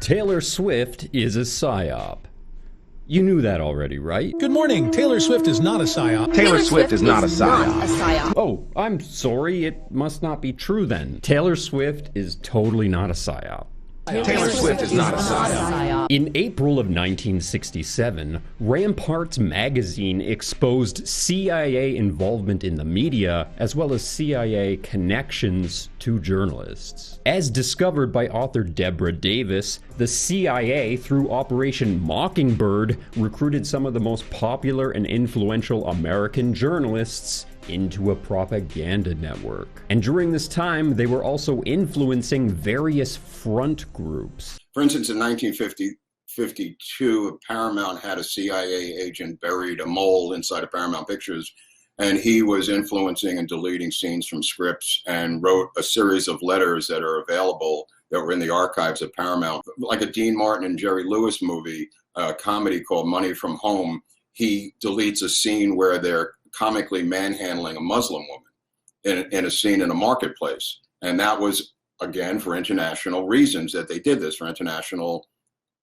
Taylor Swift is a psyop. You knew that already, right? Good morning. Taylor Swift is not a psyop. Taylor Swift is not a psyop. Oh, I'm sorry. It must not be true then. Taylor Swift is totally not a psyop. Taylor Swift is not a psyop. In April of 1967, Ramparts magazine exposed CIA involvement in the media, as well as CIA connections to journalists. As discovered by author Deborah Davis, the CIA, through Operation Mockingbird, recruited some of the most popular and influential American journalists into a propaganda network. And during this time, they were also influencing various front groups. For instance, in 1952, Paramount had a CIA agent buried a mole inside of Paramount Pictures, and he was influencing and deleting scenes from scripts and wrote a series of letters that are available that were in the archives of Paramount. Like a Dean Martin and Jerry Lewis movie, a comedy called Money from Home, he deletes a scene where they're comically manhandling a Muslim woman in a scene in a marketplace. And that was, again, for international reasons that they did this, for international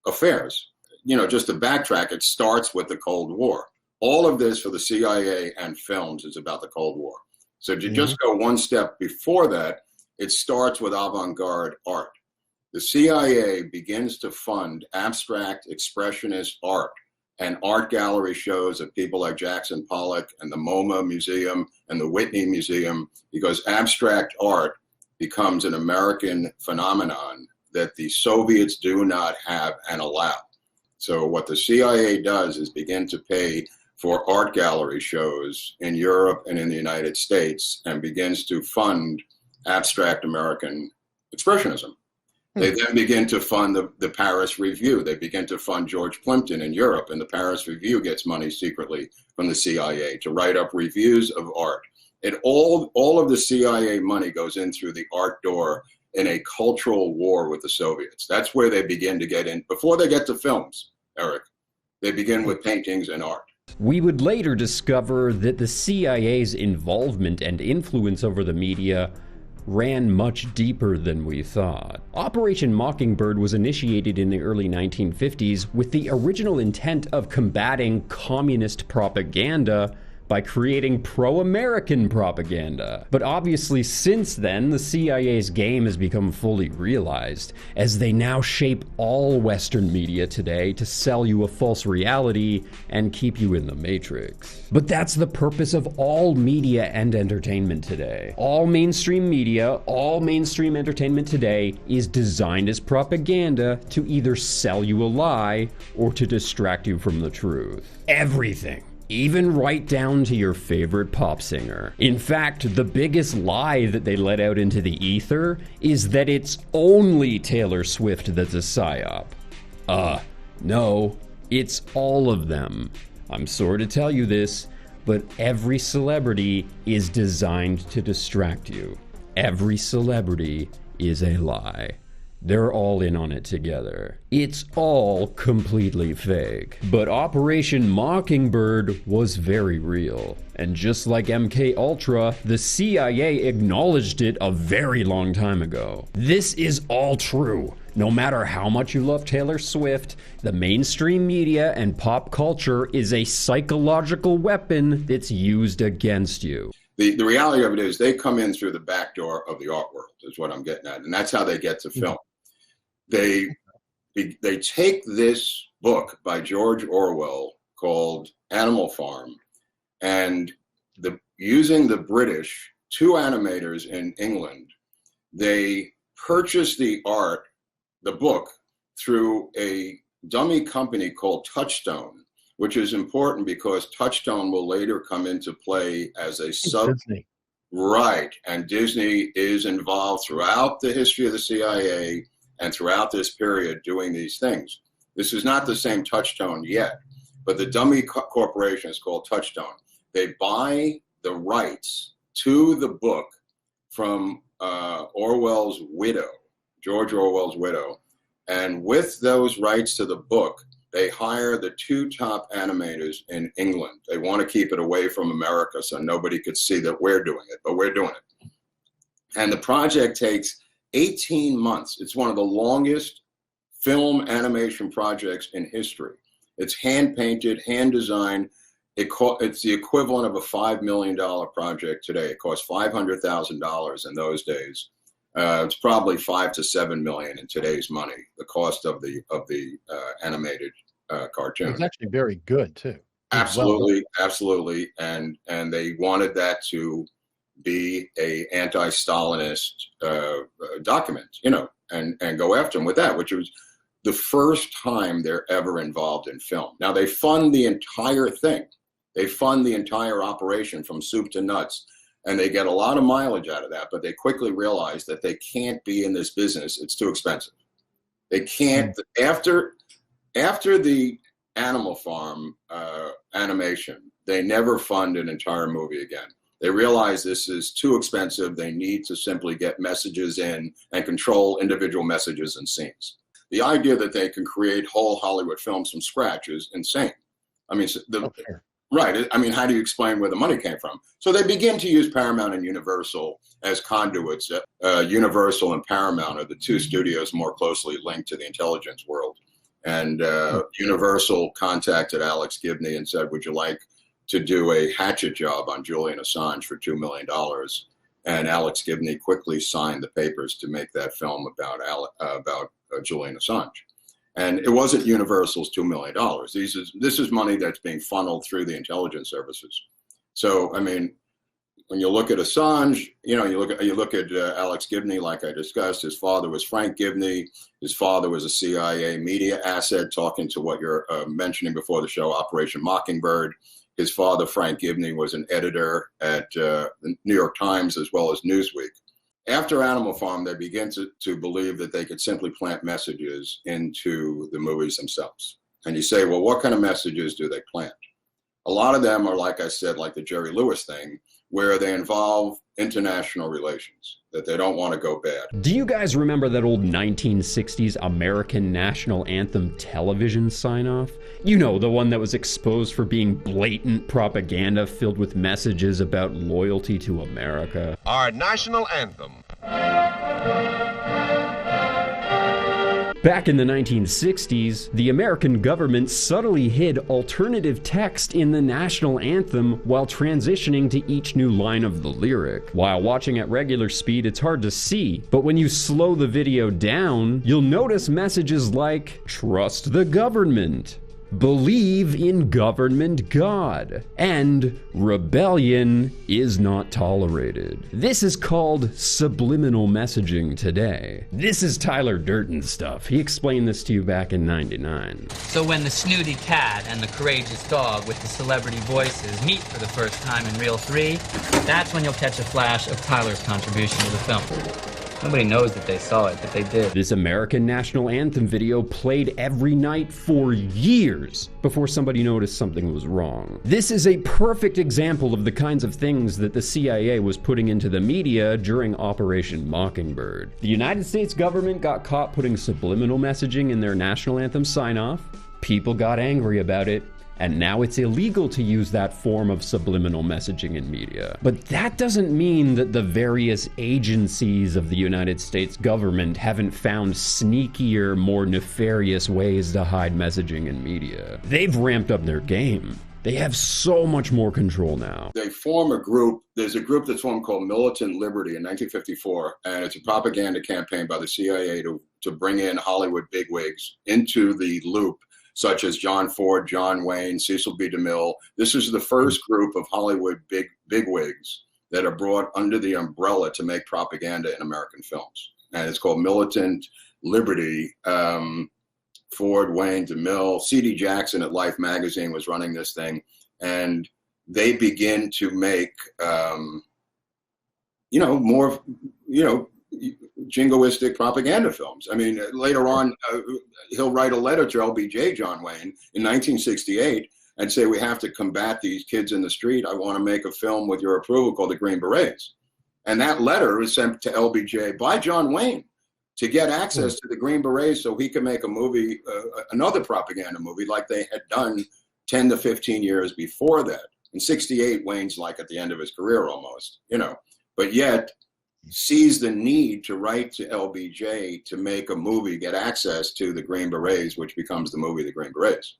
affairs. You know, just to backtrack, it starts with the Cold War. All of this for the CIA and films is about the Cold War. So to just go one step before that, it starts with avant-garde art. The CIA begins to fund abstract expressionist art and art gallery shows of people like Jackson Pollock and the MoMA Museum and the Whitney Museum, because abstract art becomes an American phenomenon that the Soviets do not have and allow. So what the CIA does is begin to pay for art gallery shows in Europe and in the United States and begins to fund abstract American expressionism. They then begin to fund the Paris Review. They begin to fund George Plimpton in Europe, and the Paris Review gets money secretly from the CIA to write up reviews of art. And all of the CIA money goes in through the art door in a cultural war with the Soviets. That's where they begin to get in. Before they get to films, Eric, they begin with paintings and art. We would later discover that the CIA's involvement and influence over the media ran much deeper than we thought. Operation Mockingbird was initiated in the early 1950s with the original intent of combating communist propaganda by creating pro-American propaganda. But obviously since then, the CIA's game has become fully realized, as they now shape all Western media today to sell you a false reality and keep you in the Matrix. But that's the purpose of all media and entertainment today. All mainstream media, all mainstream entertainment today is designed as propaganda to either sell you a lie or to distract you from the truth. Everything. Even right down to your favorite pop singer. In fact, the biggest lie that they let out into the ether is that it's only Taylor Swift that's a psyop. No, it's all of them. I'm sorry to tell you this, but every celebrity is designed to distract you. Every celebrity is a lie. They're all in on it together. It's all completely fake. But Operation Mockingbird was very real. And just like MK Ultra, the CIA acknowledged it a very long time ago. This is all true. No matter how much you love Taylor Swift, the mainstream media and pop culture is a psychological weapon that's used against you. The reality of it is they come in through the back door of the art world, is what I'm getting at. And that's how they get to film. They take this book by George Orwell called Animal Farm, and using the British, two animators in England, they purchased the book, through a dummy company called Touchstone, which is important because Touchstone will later come into play as a sub. Disney. Right, and Disney is involved throughout the history of the CIA and throughout this period doing these things. This is not the same Touchstone yet, but the dummy corporation is called Touchstone. They buy the rights to the book from Orwell's widow, George Orwell's widow, and with those rights to the book, they hire the two top animators in England. They want to keep it away from America so nobody could see that we're doing it, but we're doing it. And the project takes 18 months. It's one of the longest film animation projects in history. It's hand painted, hand designed. It's the equivalent of a $5 million project today. It cost $500,000 in those days. It's probably $5 to $7 million in today's money. The cost of the animated cartoon. It's actually very good too. Absolutely, absolutely, and they wanted that to be a anti-Stalinist document, and go after them with that, which was the first time they're ever involved in film. Now they fund the entire thing. They fund the entire operation from soup to nuts, and they get a lot of mileage out of that, but they quickly realize that they can't be in this business. It's too expensive. They can't, after the Animal Farm animation, they never fund an entire movie again. They realize this is too expensive. They need to simply get messages in and control individual messages and scenes. The idea that they can create whole Hollywood films from scratch is insane. I mean, right. I mean, how do you explain where the money came from? So they begin to use Paramount and Universal as conduits. Universal and Paramount are the two studios more closely linked to the intelligence world. And Universal contacted Alex Gibney and said, would you like to do a hatchet job on Julian Assange for $2 million? And Alex Gibney quickly signed the papers to make that film about Julian Assange. And it wasn't Universal's $2 million. This is money that's being funneled through the intelligence services. So, I mean, when you look at Assange, you look at Alex Gibney, like I discussed. His father was Frank Gibney. His father was a CIA media asset, talking to what you're mentioning before the show, Operation Mockingbird. His father, Frank Gibney, was an editor at the New York Times as well as Newsweek. After Animal Farm, they began to believe that they could simply plant messages into the movies themselves. And you say, well, what kind of messages do they plant? A lot of them are, like I said, like the Jerry Lewis thing, where they involve international relations, that they don't want to go bad. Do you guys remember that old 1960s American national anthem television sign-off? You know, the one that was exposed for being blatant propaganda filled with messages about loyalty to America. Our national anthem. Back in the 1960s, the American government subtly hid alternative text in the national anthem while transitioning to each new line of the lyric. While watching at regular speed, it's hard to see, but when you slow the video down, you'll notice messages like, "Trust the government," "Believe in government God," and "Rebellion is not tolerated." This is called subliminal messaging today. This is Tyler Durden's stuff. He explained this to you back in '99. So when the snooty cat and the courageous dog with the celebrity voices meet for the first time in Reel 3, that's when you'll catch a flash of Tyler's contribution to the film. Nobody knows that they saw it, but they did. This American national anthem video played every night for years before somebody noticed something was wrong. This is a perfect example of the kinds of things that the CIA was putting into the media during Operation Mockingbird. The United States government got caught putting subliminal messaging in their national anthem sign-off. People got angry about it. And now it's illegal to use that form of subliminal messaging in media. But that doesn't mean that the various agencies of the United States government haven't found sneakier, more nefarious ways to hide messaging in media. They've ramped up their game. They have so much more control now. They form a group. There's a group that's formed called Militant Liberty in 1954, and it's a propaganda campaign by the CIA to bring in Hollywood bigwigs into the loop, such as John Ford, John Wayne, Cecil B. DeMille. This is the first group of Hollywood bigwigs that are brought under the umbrella to make propaganda in American films. And it's called Militant Liberty. Ford, Wayne, DeMille, C.D. Jackson at Life magazine was running this thing. And they begin to make, more, jingoistic propaganda films. I mean, later on, he'll write a letter to LBJ, John Wayne, in 1968 and say, we have to combat these kids in the street. I want to make a film with your approval called The Green Berets. And that letter was sent to LBJ by John Wayne to get access to the Green Berets so he could make a movie, another propaganda movie like they had done 10 to 15 years before that. In 68, Wayne's like at the end of his career almost, But yet, sees the need to write to LBJ to make a movie, get access to the Green Berets, which becomes the movie The Green Berets.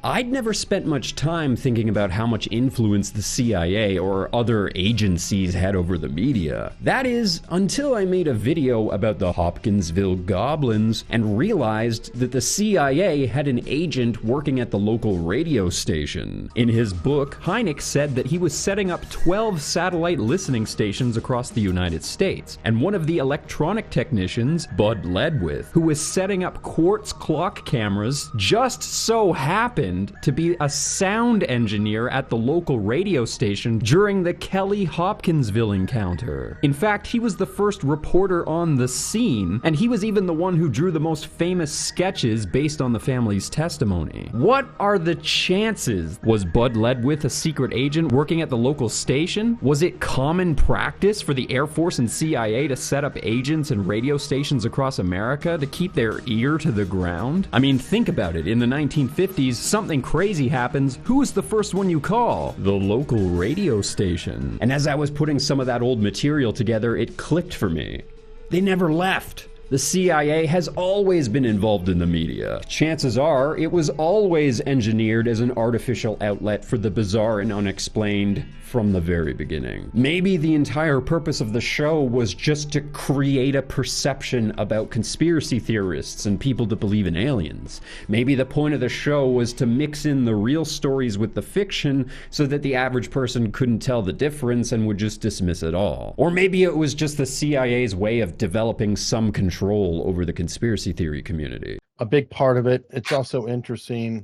I'd never spent much time thinking about how much influence the CIA or other agencies had over the media. That is, until I made a video about the Hopkinsville Goblins and realized that the CIA had an agent working at the local radio station. In his book, Hynek said that he was setting up 12 satellite listening stations across the United States, and one of the electronic technicians, Bud Ledwith, who was setting up quartz clock cameras, just so happened to be a sound engineer at the local radio station during the Kelly Hopkinsville encounter. In fact, he was the first reporter on the scene, and he was even the one who drew the most famous sketches based on the family's testimony. What are the chances? Was Bud Ledwith a secret agent working at the local station? Was it common practice for the Air Force and CIA to set up agents and radio stations across America to keep their ear to the ground? I mean, think about it. In the 1950s, something crazy happens, who is the first one you call? The local radio station. And as I was putting some of that old material together, it clicked for me. They never left. The CIA has always been involved in the media. Chances are, it was always engineered as an artificial outlet for the bizarre and unexplained from the very beginning. Maybe the entire purpose of the show was just to create a perception about conspiracy theorists and people that believe in aliens. Maybe the point of the show was to mix in the real stories with the fiction so that the average person couldn't tell the difference and would just dismiss it all. Or maybe it was just the CIA's way of developing some control over the conspiracy theory community. A big part of it, it's also interesting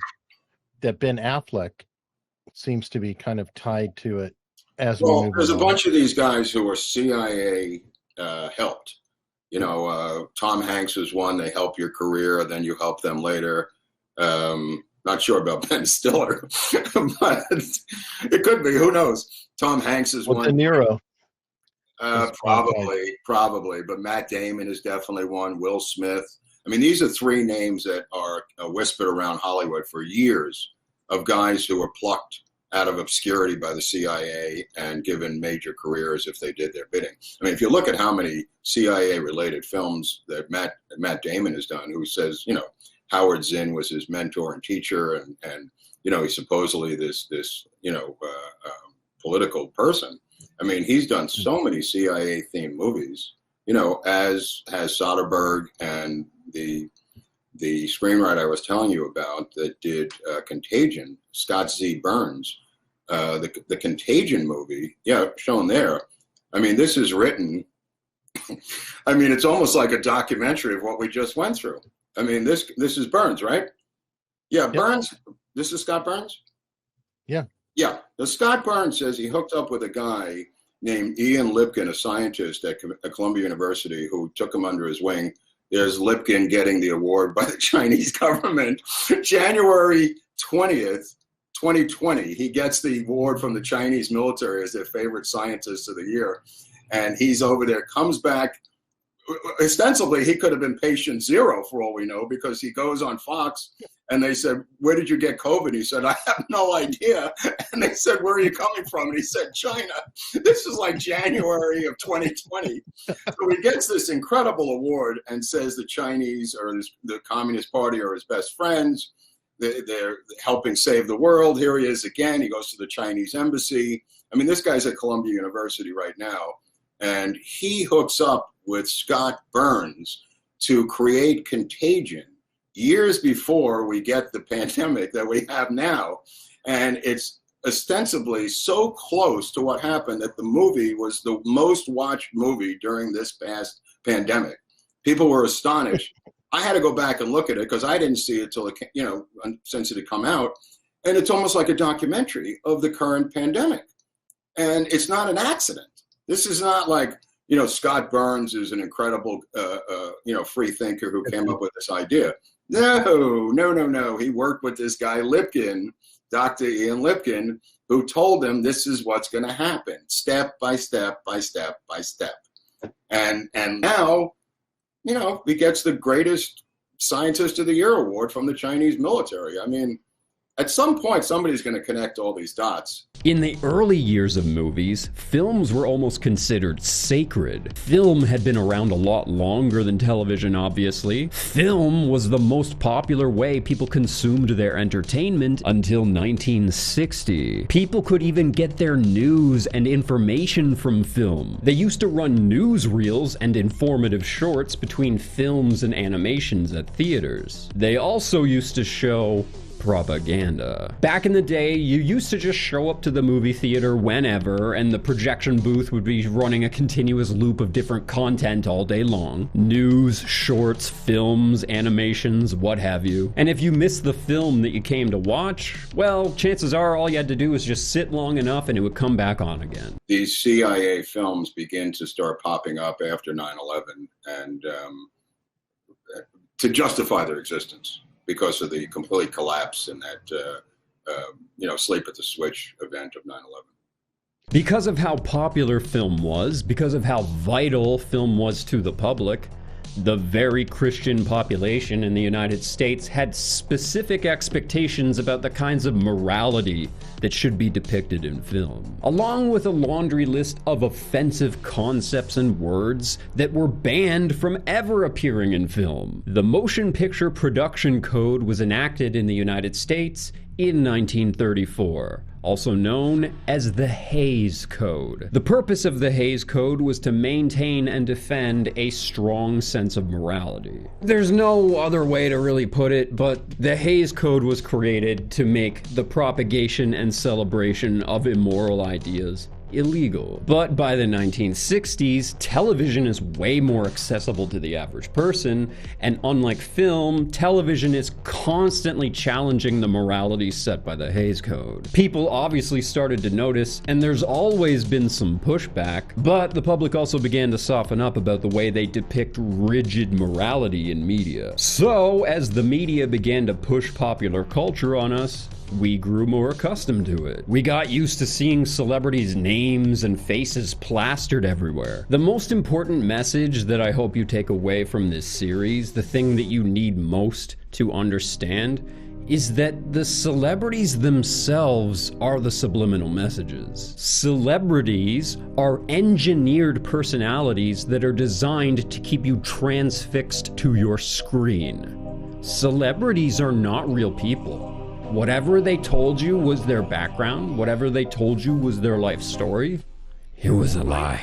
that Ben Affleck seems to be kind of tied to it as we move there's along. a bunch of these guys who are CIA helped. You know, Tom Hanks is one. They help your career, then you help them later. Not sure about Ben Stiller, but it could be. Who knows? Tom Hanks is one. De Niro. Probably. But Matt Damon is definitely one. Will Smith. I mean, these are three names that are whispered around Hollywood for years of guys who were plucked out of obscurity by the CIA and given major careers if they did their bidding. I mean, if you look at how many CIA-related films that Matt Damon has done, who says, you know, Howard Zinn was his mentor and teacher, and you know, he's supposedly this political person. I mean, he's done so many CIA-themed movies, you know, as has Soderbergh and the screenwriter I was telling you about that did Contagion, Scott Z. Burns, the Contagion movie, shown there. I mean, this is written, I mean, it's almost like a documentary of what we just went through. I mean, this is Burns, right? Yeah, yep. Burns, this is Scott Burns? Yeah. Yeah, the Scott Burns says he hooked up with a guy named Ian Lipkin, a scientist at Columbia University, who took him under his wing. There's Lipkin getting the award by the Chinese government. January 20th, 2020, he gets the award from the Chinese military as their favorite scientist of the year. And he's over there, comes back. Ostensibly, he could have been patient zero for all we know, because he goes on Fox and they said, "Where did you get COVID?" He said, "I have no idea." And they said, "Where are you coming from?" And he said, "China." This is like January of 2020. So he gets this incredible award and says the Chinese or the Communist Party are his best friends. They're helping save the world. Here he is again. He goes to the Chinese embassy. I mean, this guy's at Columbia University right now. And he hooks up with Scott Burns to create Contagion years before we get the pandemic that we have now. And it's ostensibly so close to what happened that the movie was the most watched movie during this past pandemic. People were astonished. I had to go back and look at it because I didn't see it till it, since it had come out. And it's almost like a documentary of the current pandemic. And it's not an accident. This is not like, Scott Burns is an incredible, free thinker who came up with this idea. No. He worked with this guy, Lipkin, Dr. Ian Lipkin, who told him this is what's going to happen, step by step by step by step. And now, he gets the greatest scientist of the year award from the Chinese military. I mean, At some point, somebody's going to connect all these dots. In the early years of movies, films were almost considered sacred. Film had been around a lot longer than television, obviously. Film was the most popular way people consumed their entertainment until 1960. People could even get their news and information from film. They used to run newsreels and informative shorts between films and animations at theaters. They also used to show propaganda. Back in the day, you used to just show up to the movie theater whenever, and the projection booth would be running a continuous loop of different content all day long. News, shorts, films, animations, what have you. And if you missed the film that you came to watch, well, chances are all you had to do was just sit long enough and it would come back on again. These CIA films begin to start popping up after 9/11 and to justify their existence, because of the complete collapse in that, sleep at the switch event of 9/11. Because of how popular film was, because of how vital film was to the public, the very Christian population in the United States had specific expectations about the kinds of morality that should be depicted in film, along with a laundry list of offensive concepts and words that were banned from ever appearing in film. The Motion Picture Production Code was enacted in the United States in 1934, also known as the Hays Code. The purpose of the Hays Code was to maintain and defend a strong sense of morality. There's no other way to really put it, but the Hays Code was created to make the propagation and celebration of immoral ideas illegal. But by the 1960s, television is way more accessible to the average person, and unlike film, television is constantly challenging the morality set by the Hays Code. People obviously started to notice, and there's always been some pushback, but the public also began to soften up about the way they depict rigid morality in media. So, as the media began to push popular culture on us, we grew more accustomed to it. We got used to seeing celebrities' names and faces plastered everywhere. The most important message that I hope you take away from this series, the thing that you need most to understand, is that the celebrities themselves are the subliminal messages. Celebrities are engineered personalities that are designed to keep you transfixed to your screen. Celebrities are not real people. Whatever they told you was their background, whatever they told you was their life story, it was a lie.